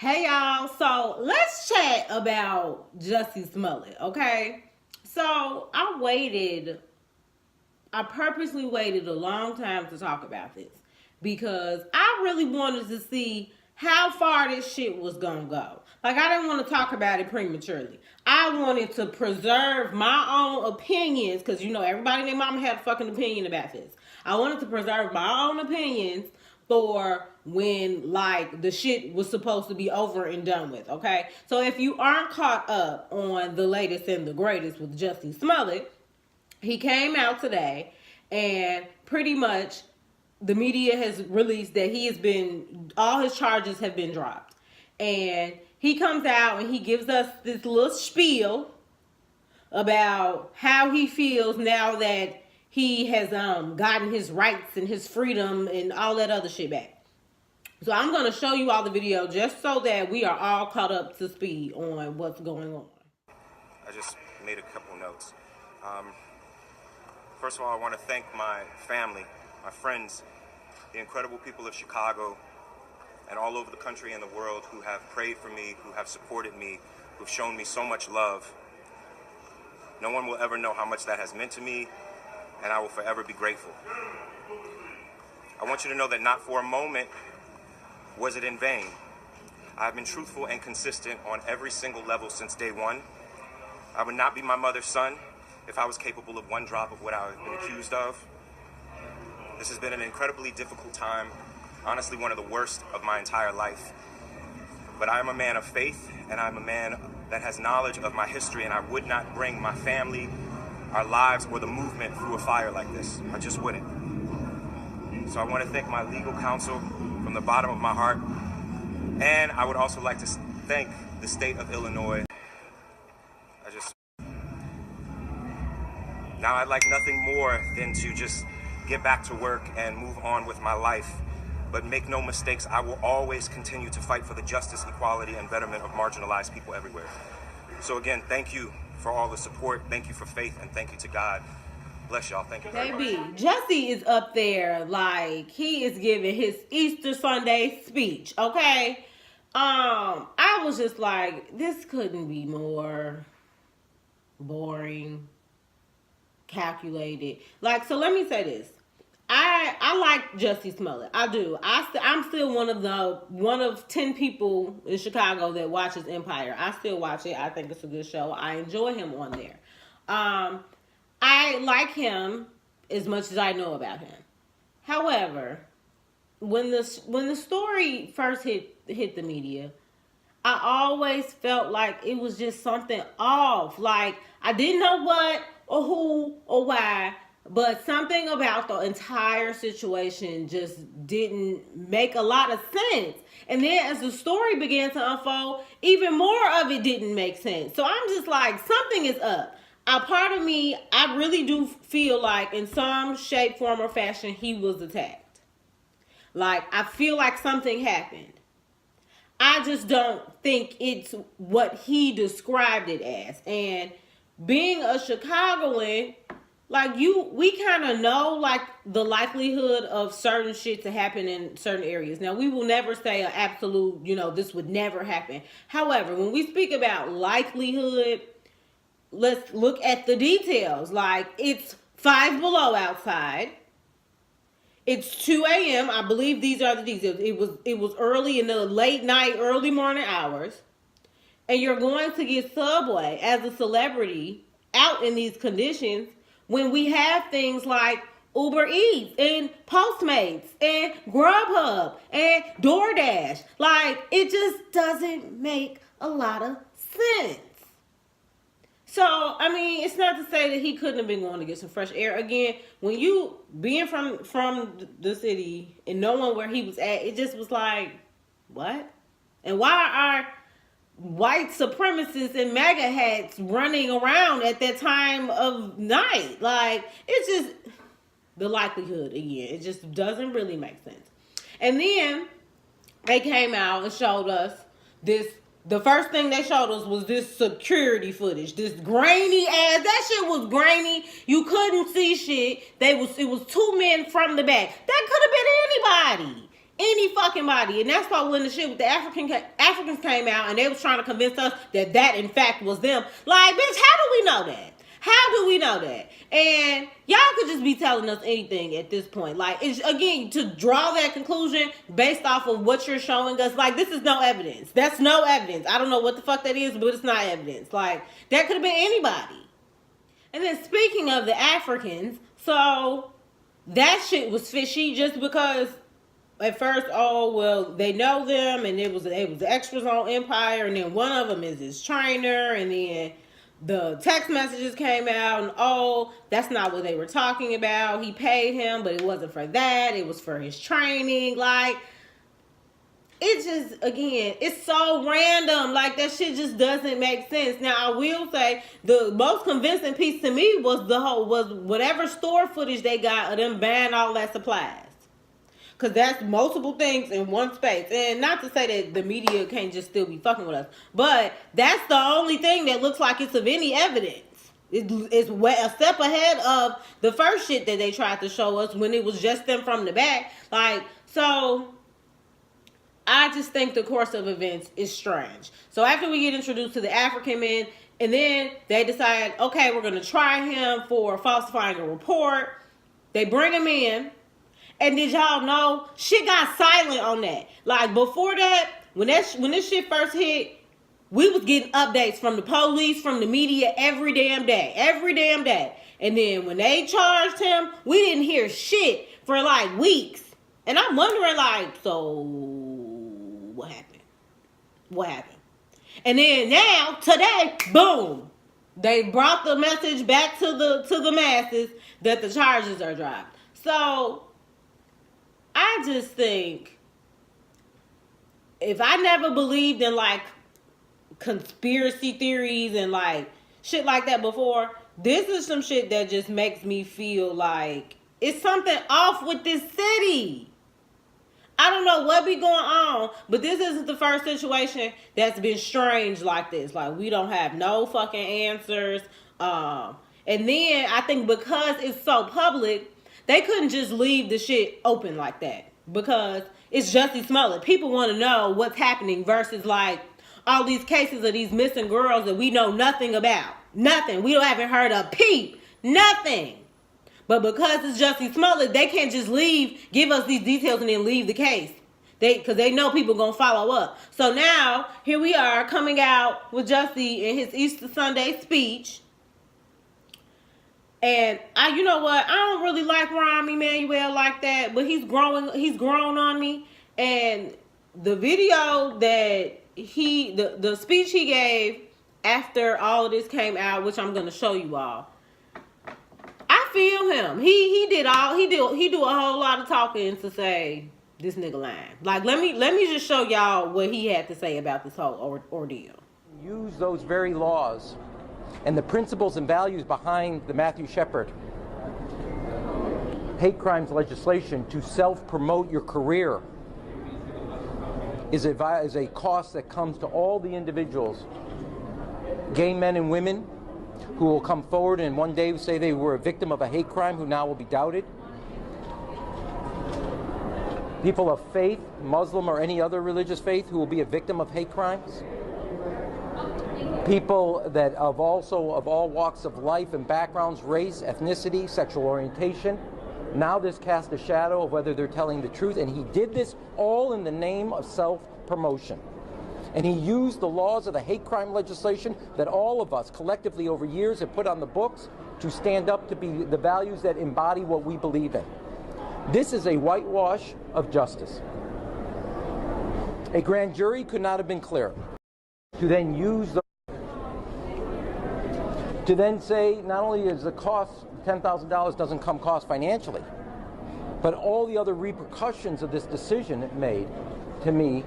Hey y'all, so let's chat about Jussie Smollett, okay? So I purposely waited a long time to talk about this because I really wanted to see how far this shit was gonna go. Like, I didn't want to talk about it prematurely. I wanted to preserve my own opinions because, everybody and their mama had a fucking opinion about this. I wanted to preserve my own opinions for when, like, the shit was supposed to be over and done with, okay? So if you aren't caught up on the latest and the greatest with Jussie Smollett, he came out today and pretty much the media has released that all his charges have been dropped. And he comes out and he gives us this little spiel about how he feels now that he has gotten his rights and his freedom and all that other shit back. So I'm going to show you all the video just so that we are all caught up to speed on what's going on. I just made a couple notes. First of all, I want to thank my family, my friends, the incredible people of Chicago and all over the country and the world who have prayed for me, who have supported me, who've shown me so much love. No one will ever know how much that has meant to me, and I will forever be grateful. I want you to know that not for a moment was it in vain. I've been truthful and consistent on every single level since day one. I would not be my mother's son if I was capable of one drop of what I've been accused of. This has been an incredibly difficult time, honestly one of the worst of my entire life. But I am a man of faith, and I'm a man that has knowledge of my history, and I would not bring my family, our lives, or the movement through a fire like this. I just wouldn't. So I want to thank my legal counsel from the bottom of my heart, and I would also like to thank the state of Illinois. Now I'd like nothing more than to just get back to work and move on with my life. But make no mistakes, I will always continue to fight for the justice, equality, and betterment of marginalized people everywhere. So again, thank you for all the support. Thank you for faith, and thank you to God. Bless y'all. Thank you very much. Jussie is up there like he is giving his Easter Sunday speech, okay? I was just like, this couldn't be more boring, calculated. Like, so let me say this. I like Jussie Smollett. I do. I'm still one of 10 people in Chicago that watches Empire. I still watch it. I think it's a good show. I enjoy him on there. I like him as much as I know about him. However, when the story first hit the media, I always felt like it was just something off. Like, I didn't know what or who or why, but something about the entire situation just didn't make a lot of sense. And then as the story began to unfold, even more of it didn't make sense. So I'm just like, something is up. A part of me, I really do feel like in some shape, form, or fashion, he was attacked. Like, I feel like something happened. I just don't think it's what he described it as. And being a Chicagoan, like, we kind of know, like, the likelihood of certain shit to happen in certain areas. Now, we will never say an absolute, this would never happen. However, when we speak about likelihood, let's look at the details. Like, it's 5 below outside. It's 2 a.m. I believe these are the details. It was early in the late night, early morning hours. And you're going to get Subway as a celebrity out in these conditions when we have things like Uber Eats and Postmates and Grubhub and DoorDash. Like, it just doesn't make a lot of sense. So, I mean, it's not to say that he couldn't have been going to get some fresh air. Again, when you being from the city and knowing where he was at, it just was like, what? And why are white supremacists and MAGA hats running around at that time of night? Like, it's just the likelihood again. It just doesn't really make sense. And then they came out and showed us this. The first thing they showed us was this security footage. This grainy ass. That shit was grainy. You couldn't see shit. It was 2 men from the back. That could have been anybody. Any fucking body. And that's why when the shit with the Africans came out and they was trying to convince us that in fact was them. Like, bitch, how do we know that? How do we know that? And y'all could just be telling us anything at this point. Like, it's, again, to draw that conclusion based off of what you're showing us, like, this is no evidence. That's no evidence. I don't know what the fuck that is, but it's not evidence. Like, that could have been anybody. And then speaking of the Africans, so that shit was fishy just because at first, oh, well, they know them, and it was extras on Empire, and then one of them is his trainer, and then the text messages came out, and oh, that's not what they were talking about. He paid him, but it wasn't for that. It was for his training. Like, it just, again, it's so random. Like, that shit just doesn't make sense. Now, I will say the most convincing piece to me was whatever store footage they got of them buying all that supplies. Because that's multiple things in one space. And not to say that the media can't just still be fucking with us. But that's the only thing that looks like it's of any evidence. It's a step ahead of the first shit that they tried to show us when it was just them from the back. Like, so I just think the course of events is strange. So after we get introduced to the African men, and then they decide, okay, we're going to try him for falsifying a report. They bring him in. And did y'all know shit got silent on that? Like, before that, when this shit first hit, we was getting updates from the police, from the media every damn day. Every damn day. And then when they charged him, we didn't hear shit for like weeks. And I'm wondering, like, so what happened? What happened? And then now, today, boom. They brought the message back to the masses that the charges are dropped. So I just think, if I never believed in like conspiracy theories and like shit like that before, this is some shit that just makes me feel like it's something off with this city. I don't know what be going on, but this isn't the first situation that's been strange like this. Like, we don't have no fucking answers. And then I think because it's so public, they couldn't just leave the shit open like that because it's Jussie Smollett. People want to know what's happening versus like all these cases of these missing girls that we know nothing about. Nothing. We haven't heard a peep. Nothing. But because it's Jussie Smollett, they can't just give us these details and then leave the case. Because they know people going to follow up. So now, here we are coming out with Jussie in his Easter Sunday speech. And you know what? I don't really like Rahm Emanuel like that, but he's grown on me. And the video that the speech he gave after all of this came out, which I'm gonna show you all, I feel him. He do a whole lot of talking to say this nigga lying. Like, let me just show y'all what he had to say about this whole ordeal. Use those very laws and the principles and values behind the Matthew Shepard hate crimes legislation to self-promote your career is a cost that comes to all the individuals, gay men and women, who will come forward and one day say they were a victim of a hate crime, who now will be doubted. People of faith, Muslim or any other religious faith, who will be a victim of hate crimes. People that of all walks of life and backgrounds, race, ethnicity, sexual orientation. Now this casts a shadow of whether they're telling the truth, and he did this all in the name of self-promotion. And he used the laws of the hate crime legislation that all of us collectively over years have put on the books to stand up to be the values that embody what we believe in. This is a whitewash of justice. A grand jury could not have been clearer. To then to then say not only is the cost $10,000 doesn't come cost financially, but all the other repercussions of this decision it made, to me,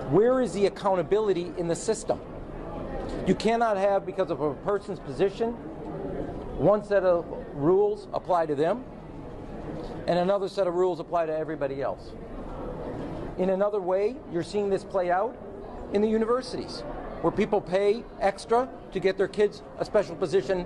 where is the accountability in the system? You cannot have, because of a person's position, one set of rules apply to them, and another set of rules apply to everybody else. In another way, you're seeing this play out in the universities, where people pay extra to get their kids a special position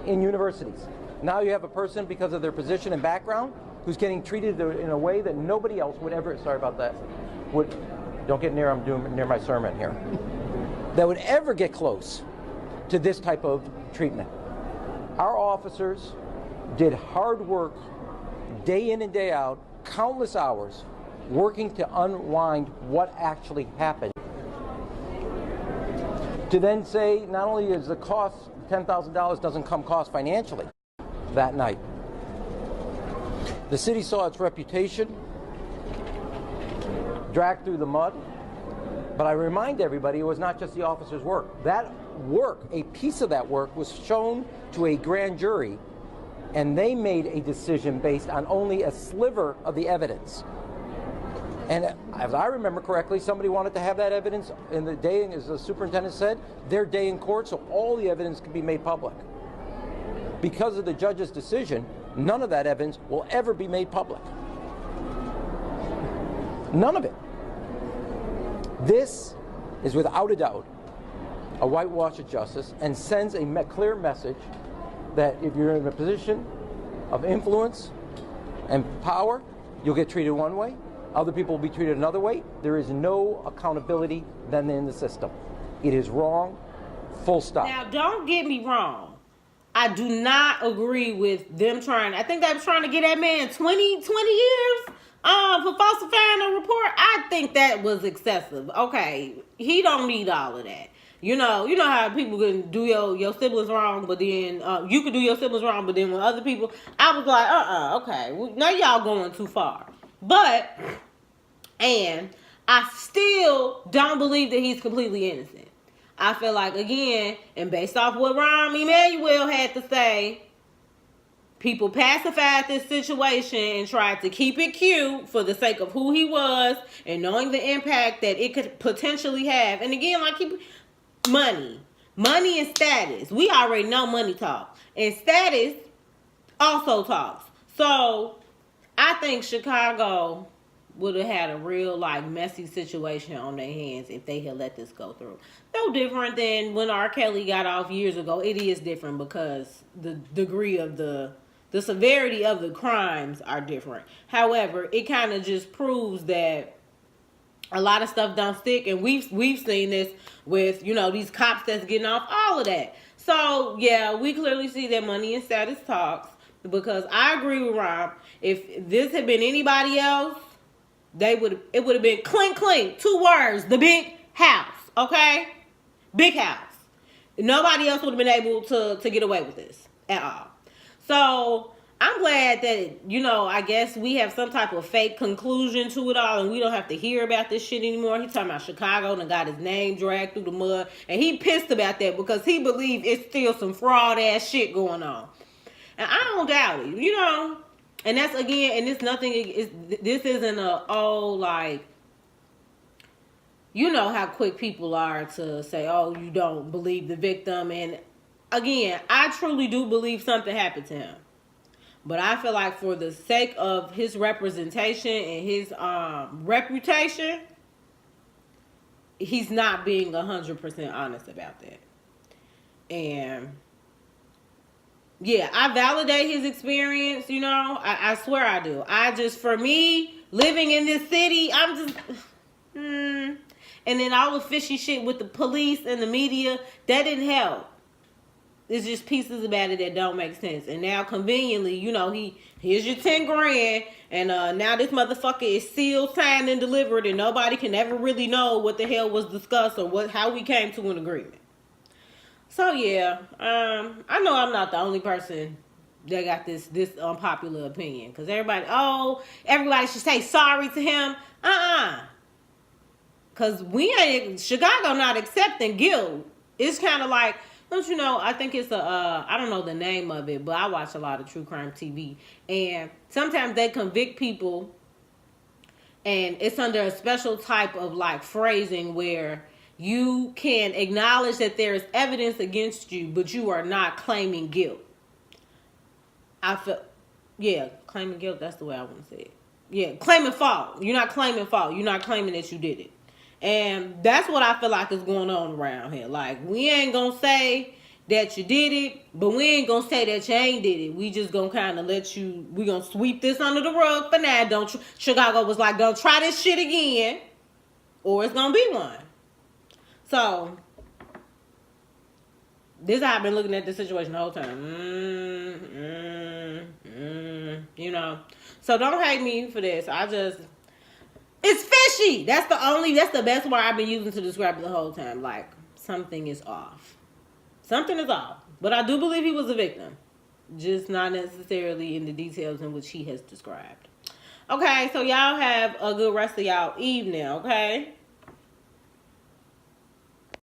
in universities. Now you have a person, because of their position and background, who's getting treated in a way that nobody else would ever, sorry about that, don't get near, I'm doing near my sermon here, that would ever get close to this type of treatment. Our officers did hard work day in and day out, countless hours, working to unwind what actually happened. To then say not only is the cost, $10,000 doesn't come cost financially that night. The city saw its reputation dragged through the mud, but I remind everybody it was not just the officers' work. That work, a piece of that work, was shown to a grand jury, and they made a decision based on only a sliver of the evidence. And as I remember correctly, somebody wanted to have that evidence in the day, as the superintendent said, their day in court, so all the evidence could be made public. Because of the judge's decision, none of that evidence will ever be made public. None of it. This is without a doubt a whitewash of justice and sends a clear message that if you're in a position of influence and power, you'll get treated one way. Other people will be treated another way. There is no accountability then in the system. It is wrong, full stop. Now, don't get me wrong. I do not agree with them I think they were trying to get that man 20 years for falsifying a report. I think that was excessive. Okay, he don't need all of that. You know how people can do your siblings wrong, but then you can do your siblings wrong, but then when other people, I was like, okay, well, now y'all going too far. But, and I still don't believe that he's completely innocent. I feel like, again, and based off what Rahm Emanuel had to say, people pacified this situation and tried to keep it cute for the sake of who he was and knowing the impact that it could potentially have. And again, like money and status. We already know money talks. And status also talks. So I think Chicago would have had a real messy situation on their hands if they had let this go through. No different than when R. Kelly got off years ago. It is different because the degree of the severity of the crimes are different. However, it kind of just proves that a lot of stuff don't stick, and we've seen this with these cops that's getting off, all of that. So yeah, we clearly see that money and status talks, because I agree with Rob. If this had been anybody else, it would have been clink clink, 2 words, the big house, okay? Big house. Nobody else would have been able to get away with this at all. So I'm glad that, I guess we have some type of fake conclusion to it all, and we don't have to hear about this shit anymore. He's talking about Chicago and got his name dragged through the mud, and he pissed about that because he believes it's still some fraud ass shit going on. And I don't doubt it, And that's, again, and it's nothing, this isn't how quick people are to say, oh, you don't believe the victim. And again, I truly do believe something happened to him. But I feel like for the sake of his representation and his reputation, he's not being 100% honest about that. And yeah, I validate his experience, I swear I do. For me, living in this city, I'm just, and then all the fishy shit with the police and the media, that didn't help. It's just pieces about it that don't make sense. And now, conveniently, here's your 10 grand, and now this motherfucker is sealed, signed, and delivered, and nobody can ever really know what the hell was discussed or how we came to an agreement. So yeah, I know I'm not the only person that got this unpopular opinion, because everybody should say sorry to him. Because Chicago not accepting guilt. It's kind of like, don't you know, I think it's I don't know the name of it, but I watch a lot of true crime TV, and sometimes they convict people, and it's under a special type of phrasing where you can acknowledge that there is evidence against you, but you are not claiming guilt. Claiming guilt, that's the way I want to say it. Yeah, claiming fault. You're not claiming fault. You're not claiming that you did it. And that's what I feel like is going on around here. We ain't going to say that you did it, but we ain't gonna say that you ain't did it. We just gonna kind of let you, we gonna sweep this under the rug for now. Don't you? Chicago was like, don't try this shit again, or it's gonna be one. So, this is how I've been looking at this situation the whole time. You know. So don't hate me for this. It's fishy. That's the best word I've been using to describe it the whole time. Like, something is off. Something is off. But I do believe he was a victim. Just not necessarily in the details in which he has described. Okay, so y'all have a good rest of y'all evening, okay?